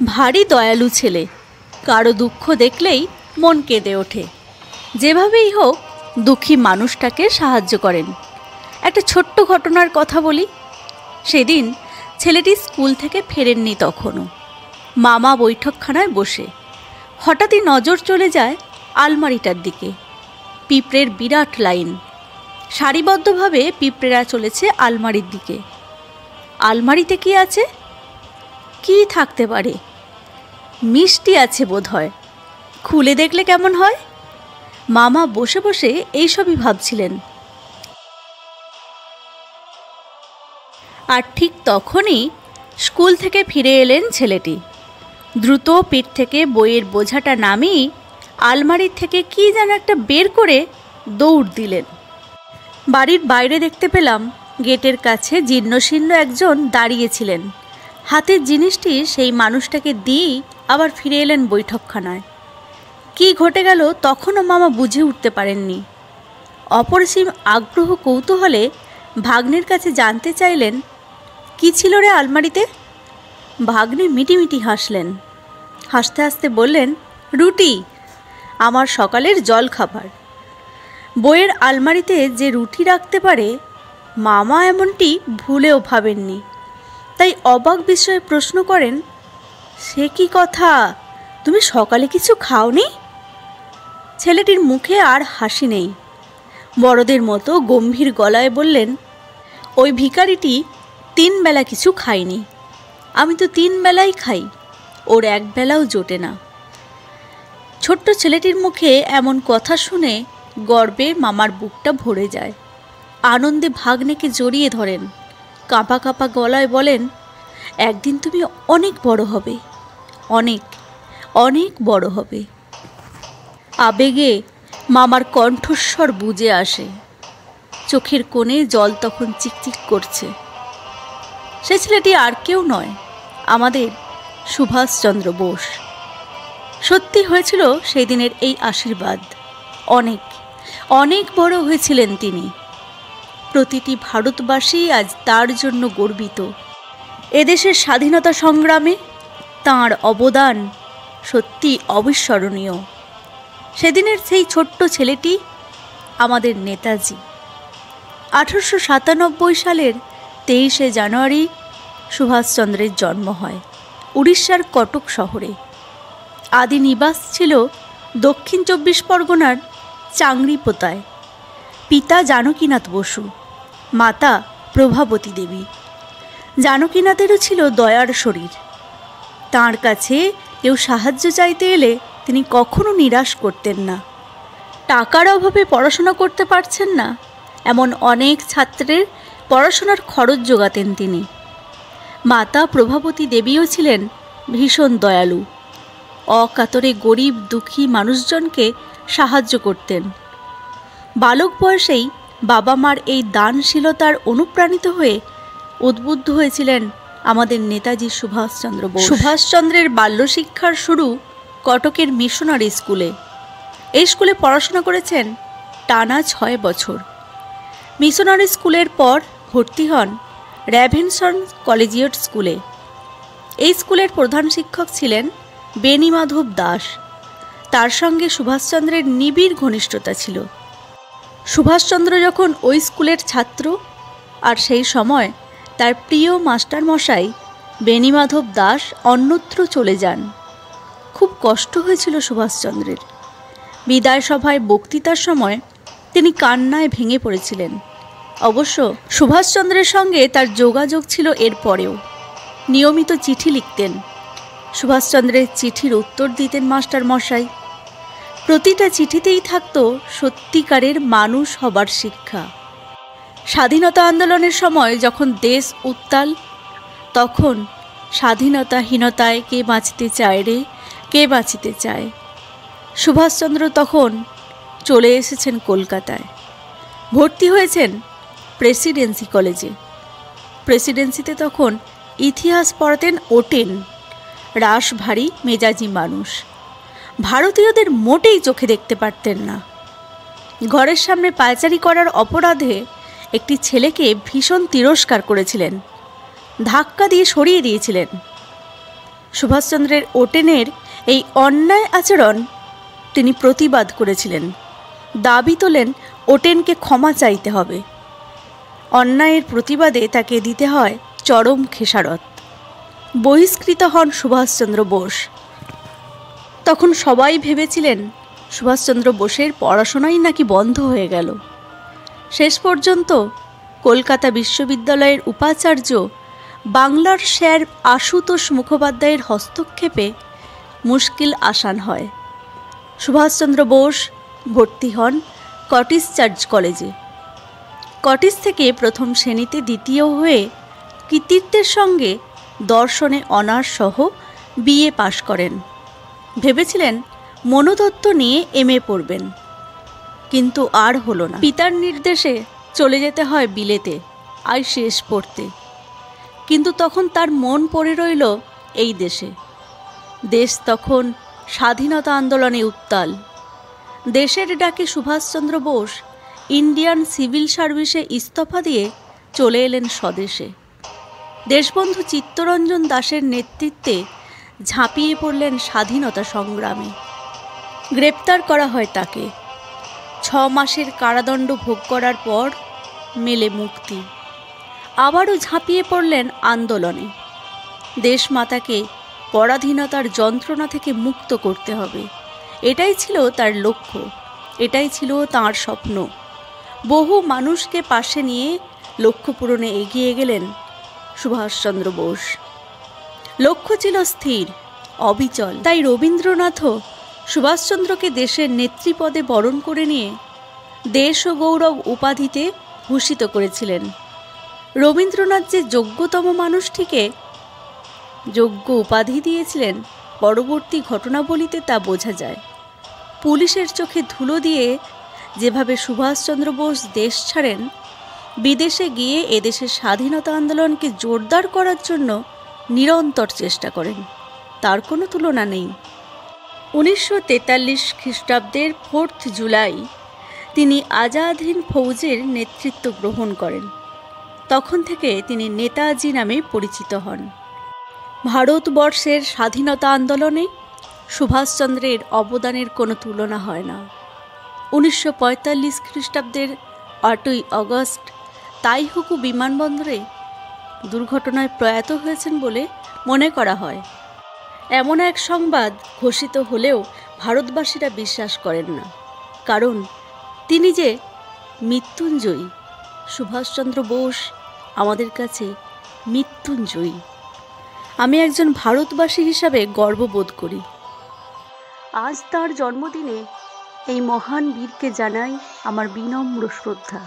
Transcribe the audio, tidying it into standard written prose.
ভারী দয়ালু ছেলে, কারো দুঃখ দেখলেই মন কেঁদে ওঠে। যেভাবেই হোক দুঃখী মানুষটাকে সাহায্য করেন। একটা ছোট্ট ঘটনার কথা বলি। সেদিন ছেলেটি স্কুল থেকে ফেরেননি তখনও। মামা বৈঠকখানায় বসে হঠাৎই নজর চলে যায় আলমারিটার দিকে। পিঁপড়ের বিরাট লাইন, সারিবদ্ধভাবে পিঁপড়েরা চলেছে আলমারির দিকে। আলমারিতে কি আছে? কি থাকতে পারে? মিষ্টি আছে বোধহয়। খুলে দেখলে কেমন হয়? মামা বসে বসে এইসবই ভাবছিলেন। আর ঠিক তখনই স্কুল থেকে ফিরে এলেন ছেলেটি। দ্রুত পিঠ থেকে বইয়ের বোঝাটা নামিয়ে আলমারির থেকে কি যেন একটা বের করে দৌড় দিলেন। বাড়ির বাইরে দেখতে পেলাম গেটের কাছে জীর্ণশীর্ণ একজন দাঁড়িয়েছিলেন। হাতের জিনিসটি সেই মানুষটাকে দিয়েই আবার ফিরে এলেন বৈঠকখানায়। কি ঘটে গেল তখনও মামা বুঝে উঠতে পারেননি। অপরিসীম আগ্রহ কৌতূহলে ভাগ্নের কাছে জানতে চাইলেন, কি ছিল রে আলমারিতে? ভাগ্নে মিটিমিটি হাসলেন। হাসতে হাসতে বললেন, রুটি, আমার সকালের জল খাবার। বইয়ের আলমারিতে যে রুটি রাখতে পারে, মামা এমনটি ভুলেও ভাবেননি। তাই অবাক বিস্ময়ে প্রশ্ন করেন, সে কি কথা, তুমি সকালে কিছু খাওনি? ছেলেটির মুখে আর হাসি নেই। বড়দের মতো গম্ভীর গলায় বললেন, ওই ভিখারিটি 3 বেলা কিছু খায়নি। আমি তো 3 বেলাই খাই, ওর 1 বেলাও জোটে না। ছোট্ট ছেলেটির মুখে এমন কথা শুনে গর্বে মামার বুকটা ভরে যায়। আনন্দে ভাগ্নেকে জড়িয়ে ধরেন। কাঁপা কাঁপা গলায় বলেন, একদিন তুমি অনেক বড় হবে, অনেক অনেক বড় হবে। আবেগে মামার কণ্ঠস্বর বুজে আসে। চোখের কোণে জল তখন চিকচিক করছে। সে ছেলেটি আর কেউ নয়, আমাদের সুভাষচন্দ্র বোস। সত্যি হয়েছিল সেই দিনের এই আশীর্বাদ। অনেক অনেক বড় হয়েছিলেন তিনি। প্রতিটি ভারতবাসী আজ তার জন্য গর্বিত। এদেশের স্বাধীনতা সংগ্রামে তাঁর অবদান সত্যি অবিস্মরণীয়। সেদিনের সেই ছোট্ট ছেলেটি আমাদের নেতাজি। 1897 সালের 23শে জানুয়ারি সুভাষচন্দ্রের জন্ম হয় উড়িষ্যার কটক শহরে। আদি নিবাস ছিল দক্ষিণ 24 পরগনার চাংরিপোতায়। পিতা জানকীনাথ বসু, মাতা প্রভাবতী দেবী। জানকীনাথেরও ছিল দয়ার শরীর। তাঁর কাছে কেউ সাহায্য চাইতে এলে তিনি কখনো নিরাশ করতেন না। টাকার অভাবে পড়াশোনা করতে পারছেন না এমন অনেক ছাত্রের পড়াশোনার খরচ জোগাতেন তিনি। মাতা প্রভাবতী দেবীও ছিলেন ভীষণ দয়ালু। অকাতরে গরিব দুঃখী মানুষজনকে সাহায্য করতেন। বালক বয়সেই বাবা মার এই দানশীলতার অনুপ্রাণিত হয়ে উদ্বুদ্ধ হয়েছিলেন আমাদের নেতাজি সুভাষচন্দ্র বোস। সুভাষচন্দ্রের বাল্যশিক্ষার শুরু কটকের মিশনারি স্কুলে। এই স্কুলে পড়াশোনা করেছেন টানা 6 বছর। মিশনারি স্কুলের পর ভর্তি হন র্যাভেনশন কলেজিয়েট স্কুলে। এই স্কুলের প্রধান শিক্ষক ছিলেন বেণীমাধব দাস। তার সঙ্গে সুভাষচন্দ্রের নিবিড় ঘনিষ্ঠতা ছিল। সুভাষচন্দ্র যখন ওই স্কুলের ছাত্র, আর সেই সময় তার প্রিয় মাস্টারমশাই বেণীমাধব দাস অন্যত্র চলে যান। খুব কষ্ট হয়েছিল সুভাষচন্দ্রের। বিদায় সভায় বক্তৃতার সময় তিনি কান্নায় ভেঙে পড়েছিলেন। অবশ্য সুভাষচন্দ্রের সঙ্গে তার যোগাযোগ ছিল এরপরেও। নিয়মিত চিঠি লিখতেন। সুভাষচন্দ্রের চিঠির উত্তর দিতেন মাস্টারমশাই। প্রতিটা চিঠিতেই থাকত সত্যিকারের মানুষ হবার শিক্ষা। স্বাধীনতা আন্দোলনের সময় যখন দেশ উত্তাল, তখন স্বাধীনতাহীনতায় কে বাঁচতে চায় রে, কে বাঁচিতে চায়। সুভাষচন্দ্র তখন চলে এসেছেন কলকাতায়। ভর্তি হয়েছেন প্রেসিডেন্সি কলেজে। প্রেসিডেন্সিতে তখন ইতিহাস পড়াতেন ওটেন, রাশভারী মেজাজি মানুষ। ভারতীয়দের মোটেই চোখে দেখতে পারতেন না। ঘরের সামনে পায়চারি করার অপরাধে একটি ছেলেকে ভীষণ তিরস্কার করেছিলেন, ধাক্কা দিয়ে সরিয়ে দিয়েছিলেন। সুভাষচন্দ্রের ওটেনের এই অন্যায় আচরণ তিনি প্রতিবাদ করেছিলেন। দাবি তোলেন ওটেনকে ক্ষমা চাইতে হবে। অন্যায়ের প্রতিবাদে তাকে দিতে হয় চরম খেসারত। বহিষ্কৃত হন সুভাষচন্দ্র বোস। তখন সবাই ভেবেছিলেন সুভাষচন্দ্র বোসের পড়াশোনাই নাকি বন্ধ হয়ে গেল। শেষ পর্যন্ত কলকাতা বিশ্ববিদ্যালয়ের উপাচার্য বাংলার স্যার আশুতোষ মুখোপাধ্যায়ের হস্তক্ষেপে মুশকিল আসান হয়। সুভাষচন্দ্র বোস ভর্তি হন কটিশ চার্চ কলেজে। কটিশ থেকে প্রথম শ্রেণীতে দ্বিতীয় হয়ে কৃতিত্বের সঙ্গে দর্শনে অনার্স সহ বিএ পাশ করেন। ভেবেছিলেন মনোতত্ত্ব নিয়ে এমএ পড়বেন, কিন্তু আর হলো না। পিতার নির্দেশে চলে যেতে হয় বিলেতে আইসিএস পড়তে, কিন্তু তখন তার মন পড়ে রইল এই দেশে। দেশ তখন স্বাধীনতা আন্দোলনে উত্তাল। দেশের ডাকে সুভাষচন্দ্র বোস ইন্ডিয়ান সিভিল সার্ভিসে ইস্তফা দিয়ে চলে এলেন স্বদেশে। দেশবন্ধু চিত্তরঞ্জন দাসের নেতৃত্বে ঝাঁপিয়ে পড়লেন স্বাধীনতা সংগ্রামে। গ্রেপ্তার করা হয় তাকে। 6 মাসের কারাদণ্ড ভোগ করার পর মেলে মুক্তি। আবারও ঝাঁপিয়ে পড়লেন আন্দোলনে। দেশমাতাকে পরাধীনতার যন্ত্রণা থেকে মুক্ত করতে হবে, এটাই ছিল তার লক্ষ্য, এটাই ছিল তাঁর স্বপ্ন। বহু মানুষকে পাশে নিয়ে লক্ষ্য পূরণে এগিয়ে গেলেন সুভাষচন্দ্র বোস। লক্ষ্য ছিল স্থির, অবিচল। তাই রবীন্দ্রনাথও সুভাষচন্দ্রকে দেশের নেতৃপদে বরণ করে নিয়ে দেশ ও গৌরব উপাধিতে ভূষিত করেছিলেন। রবীন্দ্রনাথ যে যোগ্যতম মানুষটিকে যোগ্য উপাধি দিয়েছিলেন পরবর্তী ঘটনাবলিতে তা বোঝা যায়। পুলিশের চোখে ধুলো দিয়ে যেভাবে সুভাষচন্দ্র বোস দেশ ছাড়েন, বিদেশে গিয়ে এদেশের স্বাধীনতা আন্দোলনকে জোরদার করার জন্য নিরন্তর চেষ্টা করেন, তার কোনো তুলনা নেই। 1943 খ্রিস্টাব্দের 4 জুলাই তিনি আজাদ হিন্দ ফৌজের নেতৃত্ব গ্রহণ করেন। তখন থেকে তিনি নেতাজি নামে পরিচিত হন। ভারতবর্ষের স্বাধীনতা আন্দোলনে সুভাষচন্দ্রের অবদানের কোনো তুলনা হয় না। 1945 খ্রিস্টাব্দের 8ই আগস্ট তাইহুকু বিমানবন্দরে দুর্ঘটনায় প্রয়াত হয়েছেন বলে মনে করা হয়। এমন এক সংবাদ ঘোষিত হলেও ভারতবাসীরা বিশ্বাস করেন না, কারণ তিনি যে মৃত্যুঞ্জয়ী। সুভাষচন্দ্র বোস আমাদের কাছে মৃত্যুঞ্জয়ী। আমি একজন ভারতবাসী হিসাবে গর্ববোধ করি। আজ তার জন্মদিনে এই মহান বীরকে জানাই আমার বিনম্র শ্রদ্ধা।